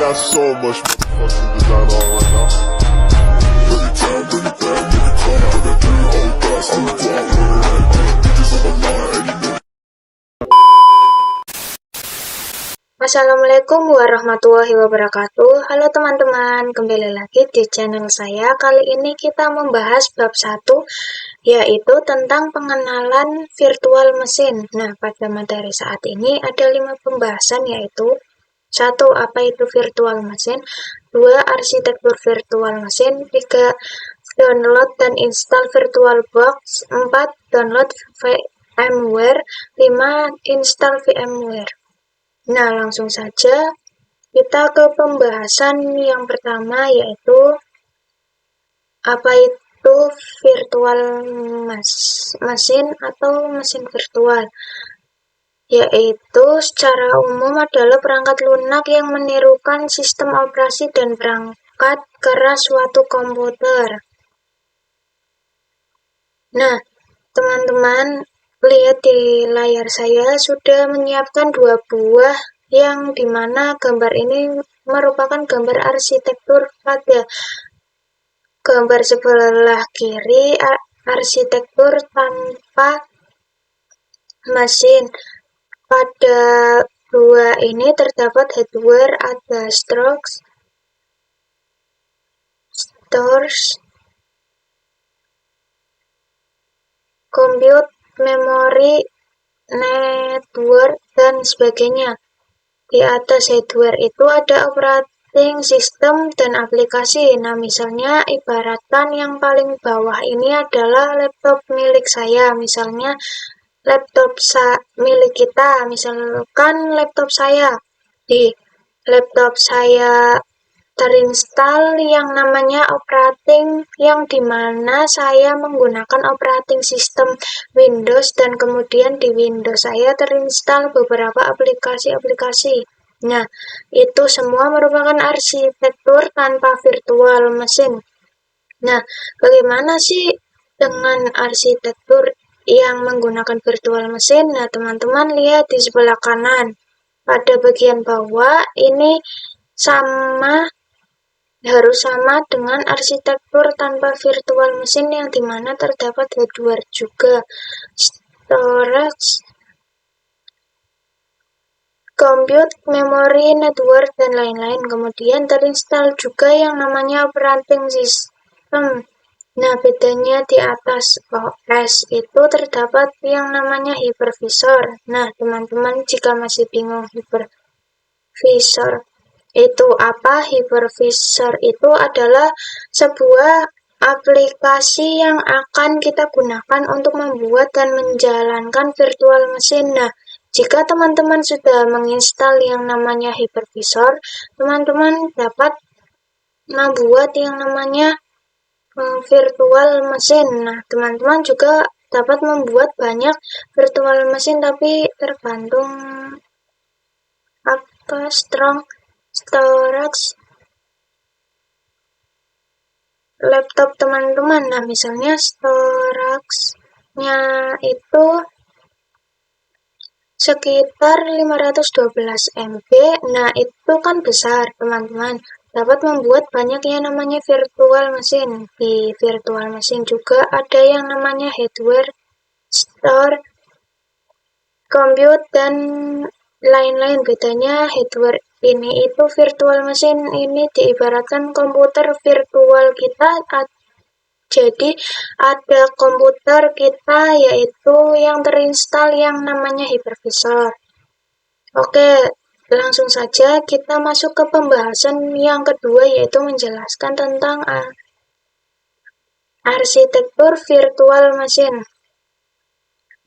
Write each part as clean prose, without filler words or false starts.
got so much fucking design on right now. Every time, bring it back, make it come out, got 3 old thoughts, I'm a block, bitches on my line, and you know. Assalamualaikum warahmatullahi wabarakatuh. Halo teman-teman, kembali lagi di channel saya. Kali ini kita membahas bab 1, yaitu tentang pengenalan virtual mesin. Nah, pada materi saat ini ada 5 pembahasan, yaitu 1. Apa itu virtual mesin? 2. Arsitektur virtual mesin. 3. Download dan install VirtualBox. 4. Download VMware. 5. Install VMware. Nah, langsung saja kita ke pembahasan yang pertama, yaitu apa itu virtual mesin atau mesin virtual. Yaitu secara umum adalah perangkat lunak yang menirukan sistem operasi dan perangkat keras suatu komputer. Nah, teman-teman lihat di layar saya sudah menyiapkan 2 buah yang dimana gambar ini merupakan gambar arsitektur. Pada gambar sebelah kiri arsitektur tanpa mesin. Pada 2 ini terdapat hardware, ada stores, compute, memori, network, dan sebagainya. Di atas hardware itu ada operating system dan aplikasi. Nah, misalnya ibaratkan yang paling bawah ini adalah laptop milik saya. Misalnya laptop milik kita, misalkan laptop saya. Di laptop saya terinstall yang namanya operating, yang dimana saya menggunakan operating system Windows, dan kemudian di Windows saya terinstall beberapa aplikasi-aplikasi. Nah, itu semua merupakan arsitektur tanpa virtual mesin. Nah, bagaimana sih dengan arsitektur yang menggunakan virtual mesin? Nah, teman-teman lihat di sebelah kanan. Pada bagian bawah ini harus sama dengan arsitektur tanpa virtual mesin, yang dimana terdapat hardware juga, storage, compute, memory, network, dan lain-lain. Kemudian terinstall juga yang namanya operating system. Nah, bedanya di atas OS itu terdapat yang namanya hypervisor. Nah, teman-teman jika masih bingung hypervisor itu apa? Hypervisor itu adalah sebuah aplikasi yang akan kita gunakan untuk membuat dan menjalankan virtual mesin. Nah, jika teman-teman sudah menginstal yang namanya hypervisor, teman-teman dapat membuat yang namanya virtual mesin. Nah, teman-teman juga dapat membuat banyak virtual mesin, tapi tergantung storage laptop teman-teman. Nah, misalnya storage-nya itu sekitar 512 MB. Nah, itu kan besar, teman-teman. Dapat membuat banyak yang namanya virtual mesin. Di virtual mesin juga ada yang namanya hardware, store, compute, dan lain-lain. Bedanya hardware ini itu virtual mesin ini diibaratkan komputer virtual kita. Jadi ada komputer kita, yaitu yang terinstall yang namanya hypervisor. Oke, langsung saja kita masuk ke pembahasan yang kedua, yaitu menjelaskan tentang arsitektur virtual mesin.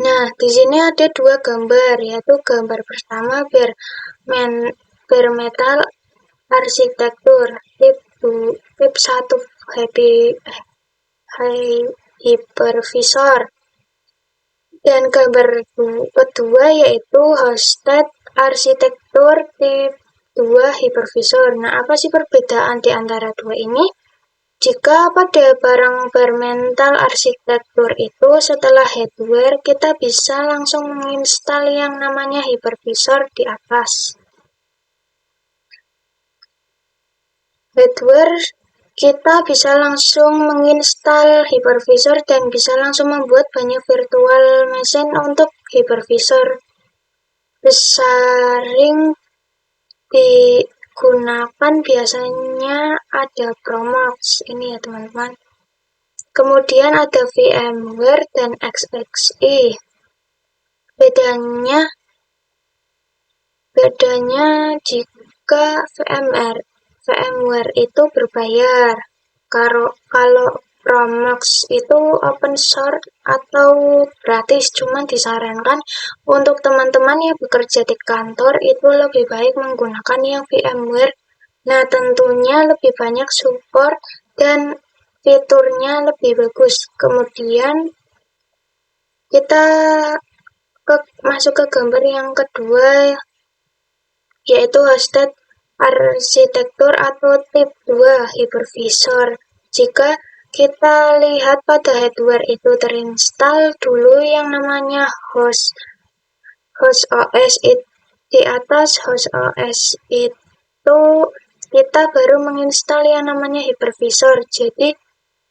Nah, di sini ada 2 gambar, yaitu gambar pertama bare metal arsitektur, tip 1 hypervisor, dan gambar kedua yaitu hosted arsitektur tip 2 hypervisor. Nah, apa sih perbedaan di antara 2 ini? Jika pada barang bare metal arsitektur itu setelah hardware kita bisa langsung menginstal yang namanya hypervisor di atas. hardware, kita bisa langsung menginstal hypervisor dan bisa langsung membuat banyak virtual machine untuk hypervisor. Sering digunakan biasanya ada Promox ini ya teman-teman. Kemudian ada VMware dan XXI. Bedanya jika VMware itu berbayar. Kalau Promox itu open source atau gratis, cuman disarankan untuk teman-teman yang bekerja di kantor itu lebih baik menggunakan yang VMware. Nah, tentunya lebih banyak support dan fiturnya lebih bagus. Kemudian kita masuk ke gambar yang kedua, yaitu hosted arsitektur atau tipe 2 hypervisor. Jika kita lihat pada hardware itu terinstall dulu yang namanya host OS di atas host OS itu kita baru menginstal yang namanya hypervisor. Jadi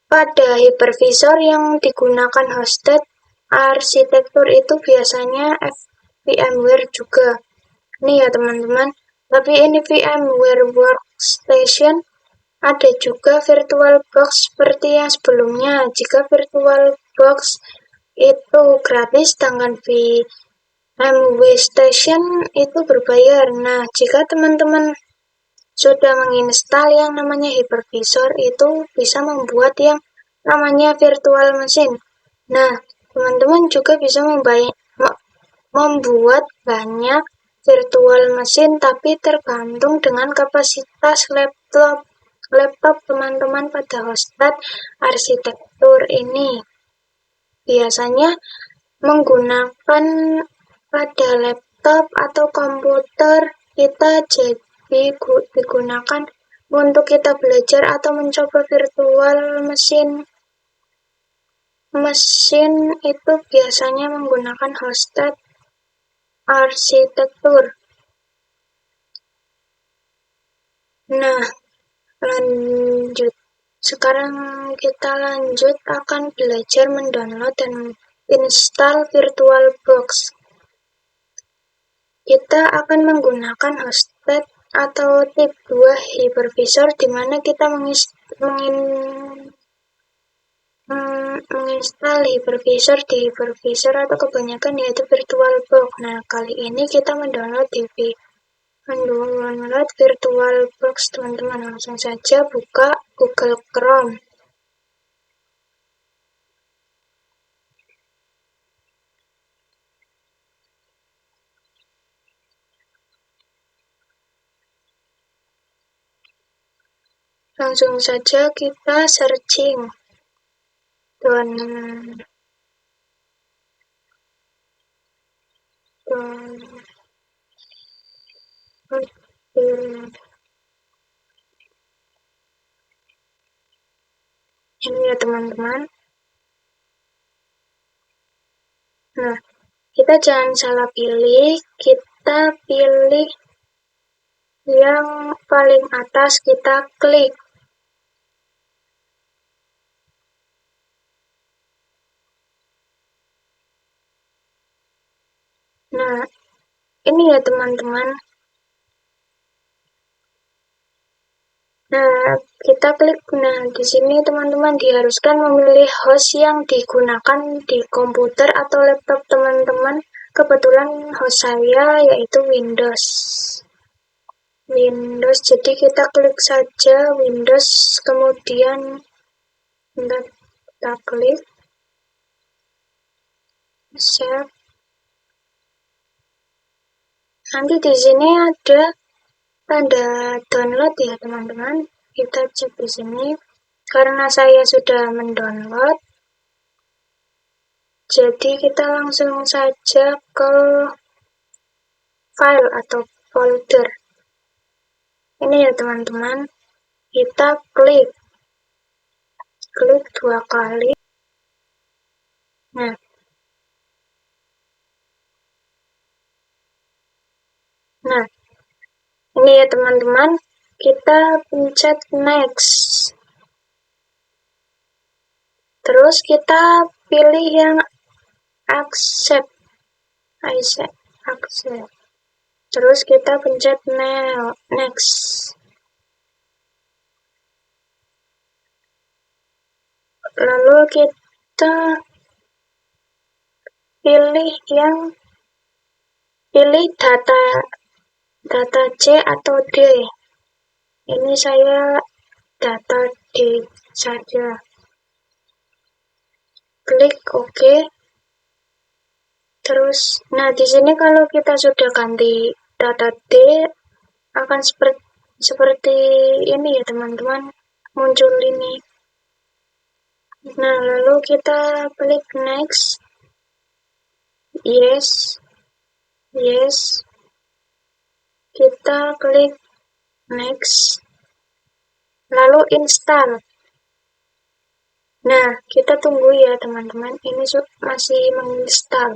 pada hypervisor yang digunakan hosted arsitektur itu biasanya VMware juga. Nih ya teman-teman, tapi ini VMware Workstation ada juga VirtualBox seperti yang sebelumnya. Jika VirtualBox itu gratis, sedangkan VMware Station itu berbayar. Nah, jika teman-teman sudah menginstal yang namanya hypervisor, itu bisa membuat yang namanya virtual machine. Nah, teman-teman juga bisa membuat banyak virtual machine, tapi tergantung dengan kapasitas laptop teman-teman pada hosted arsitektur ini. Biasanya menggunakan pada laptop atau komputer kita jadi digunakan untuk kita belajar atau mencoba virtual machine. Mesin itu biasanya menggunakan hosted arsitektur. Nah, lanjut. Sekarang kita lanjut akan belajar mendownload dan install VirtualBox. Kita akan menggunakan hosted atau tipe 2 hypervisor di mana kita menginstal hypervisor di hypervisor atau kebanyakan yaitu VirtualBox. Nah, kali ini kita mendownload VirtualBox teman-teman. Langsung saja buka Google Chrome. Langsung saja kita searching ini ya teman-teman. Nah, kita jangan salah pilih, kita pilih yang paling atas, kita klik. Nah, ini ya teman-teman. Nah, kita klik. Nah, di sini teman-teman diharuskan memilih host yang digunakan di komputer atau laptop teman-teman. Kebetulan host saya yaitu Windows. Jadi kita klik saja Windows, kemudian kita klik save. Nanti di sini ada tanda download ya teman-teman. Kita cek di sini. Karena saya sudah mendownload, jadi kita langsung saja ke file atau folder. Ini ya teman-teman. Kita klik 2 kali. Nah, ini ya teman-teman, kita pencet next. Terus kita pilih yang accept. Terus kita pencet next. Lalu kita pilih data C atau D. Ini saya data D saja. Klik OK. Terus, di sini kalau kita sudah ganti data D, akan seperti ini ya teman-teman, muncul ini. Lalu kita klik next. Yes. Kita klik next. Lalu install. Kita tunggu ya teman-teman, ini masih menginstal.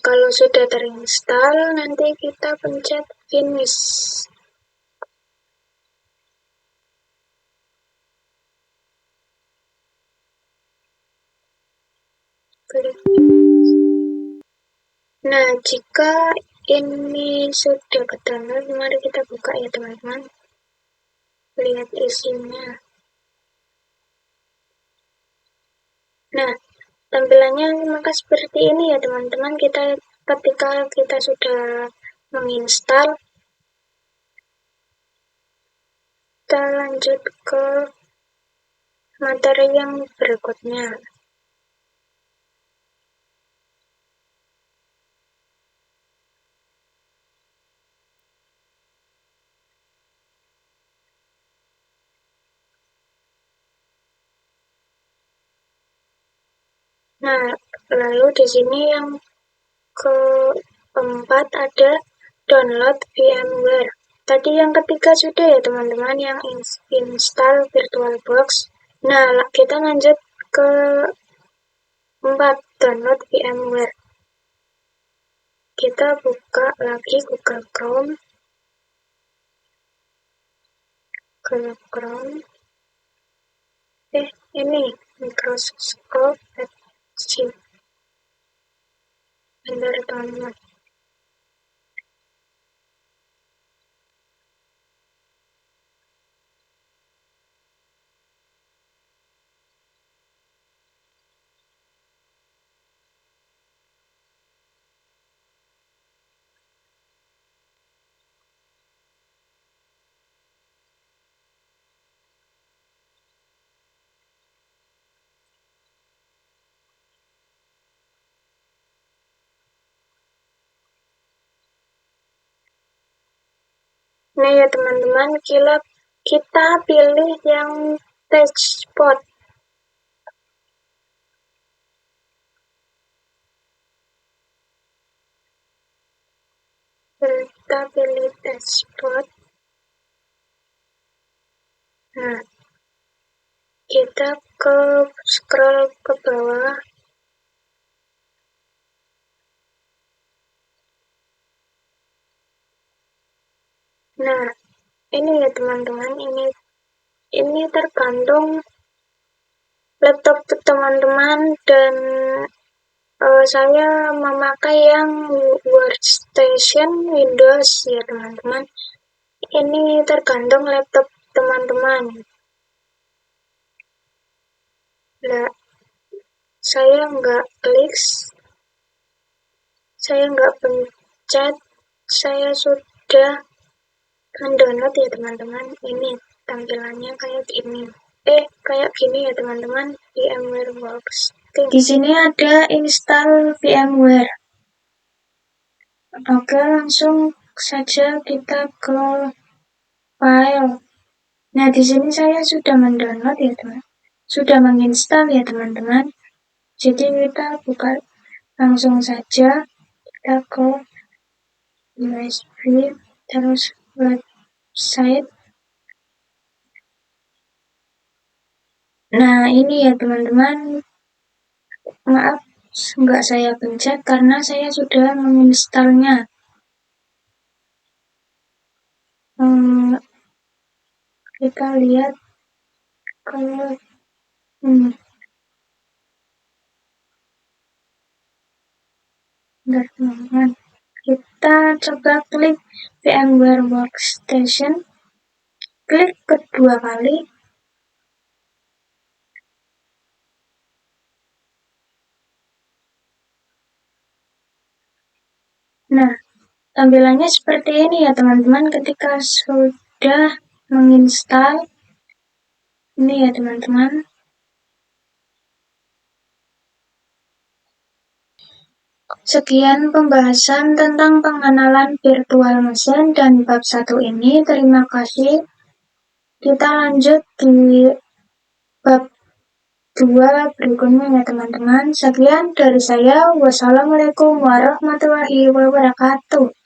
Kalau sudah terinstall, nanti kita pencet finish. Klik. Jika ini sudah ke-download, mari kita buka ya teman-teman. Lihat isinya. Tampilannya maka seperti ini ya teman-teman. Ketika kita sudah menginstal, kita lanjut ke materi yang berikutnya. Lalu di sini yang keempat ada download VMware. Tadi yang ketiga sudah ya teman-teman, yang install VirtualBox. Kita lanjut ke 4, download VMware. Kita buka lagi Google Chrome. Ini Microsoft Edge. Bentar teman-teman. Ya teman-teman, kita pilih yang Touchpad. Kita pilih Touchpad. Kita scroll ke bawah. Ini ya teman-teman, ini tergantung laptop teman-teman, dan saya memakai yang workstation Windows ya teman-teman. Ini tergantung laptop teman-teman. Saya nggak klik, saya nggak pencet, saya sudah mendownload ya teman-teman. Ini tampilannya kayak gini. Kayak gini ya teman-teman, VMware Box. Di sini ada install VMware. Langsung saja kita ke file. Nah, di sini saya sudah mendownload ya, teman. Sudah menginstal ya, teman-teman. Jadi kita buka langsung saja, kita ke USB, terus website. Nah, ini ya, teman-teman. Maaf, nggak saya pencet karena saya sudah menginstalnya. Kita lihat ke teman-teman. Kita coba klik VMware Workstation, klik kedua kali. Nah, tampilannya seperti ini ya teman-teman ketika sudah menginstal. Ini ya teman-teman. Sekian pembahasan tentang pengenalan virtual machine dan bab 1 ini. Terima kasih. Kita lanjut di bab 2 berikutnya ya teman-teman. Sekian dari saya. Wassalamualaikum warahmatullahi wabarakatuh.